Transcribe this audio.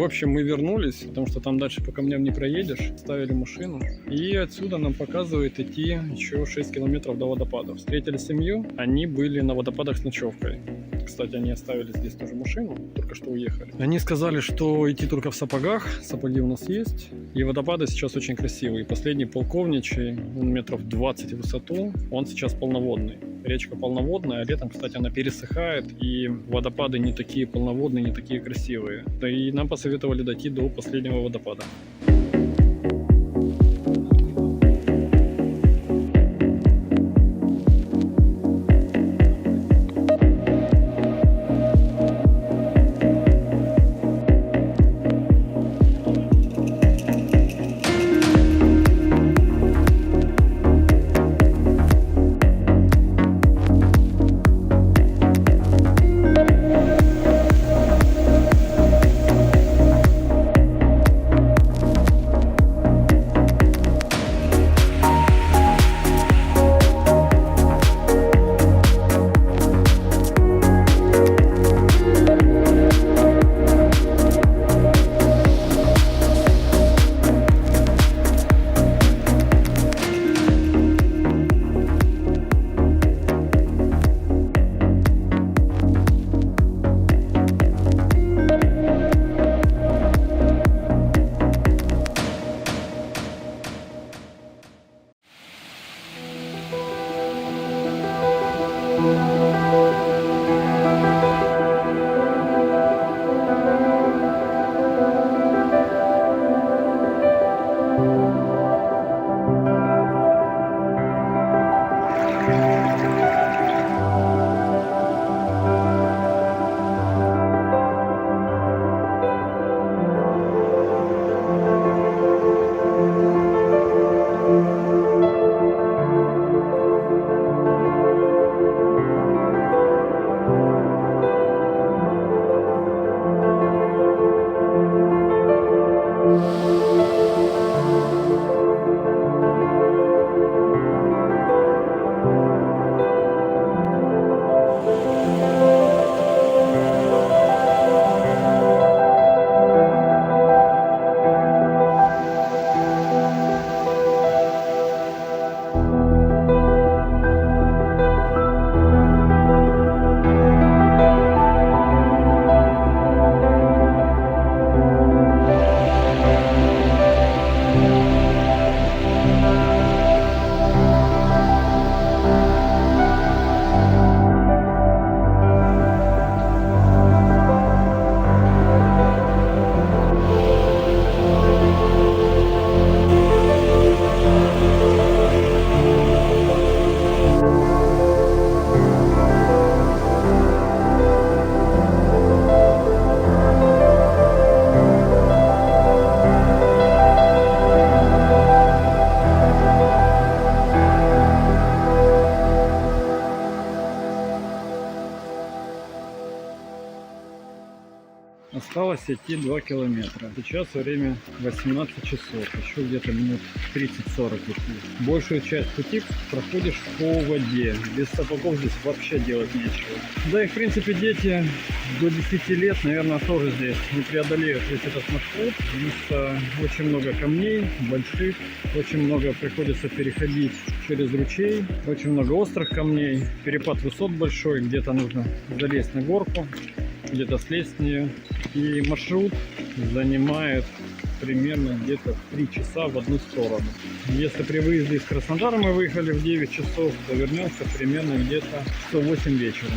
В общем, мы вернулись, потому что там дальше по камням не проедешь. Ставили машину. И отсюда нам показывает идти еще 6 километров до водопадов. Встретили семью, они были на водопадах с ночевкой. Кстати, они оставили здесь тоже машину, только что уехали. Они сказали, что идти только в сапогах, сапоги у нас есть. И водопады сейчас очень красивые. Последний Полковничий, он метров 20 в высоту, он сейчас полноводный. Речка полноводная, а летом, кстати, она пересыхает, и водопады не такие полноводные, не такие красивые. Да и нам посоветовали дойти до последнего водопада. Осталось идти 2 километра. Сейчас время 18 часов. Еще где-то минут 30-40 идти. Большую часть пути проходишь по воде. Без сапогов здесь вообще делать нечего. Да и в принципе дети до 10 лет, наверное, тоже здесь не преодолеют весь этот маршрут. Потому что очень много камней больших. Очень много приходится переходить через ручей. Очень много острых камней. Перепад высот большой. Где-то нужно залезть на горку, где-то слезть с нее. И маршрут занимает примерно где-то 3 часа в одну сторону. Если при выезде из Краснодара мы выехали в 9 часов, то вернемся примерно где-то в 108 вечера.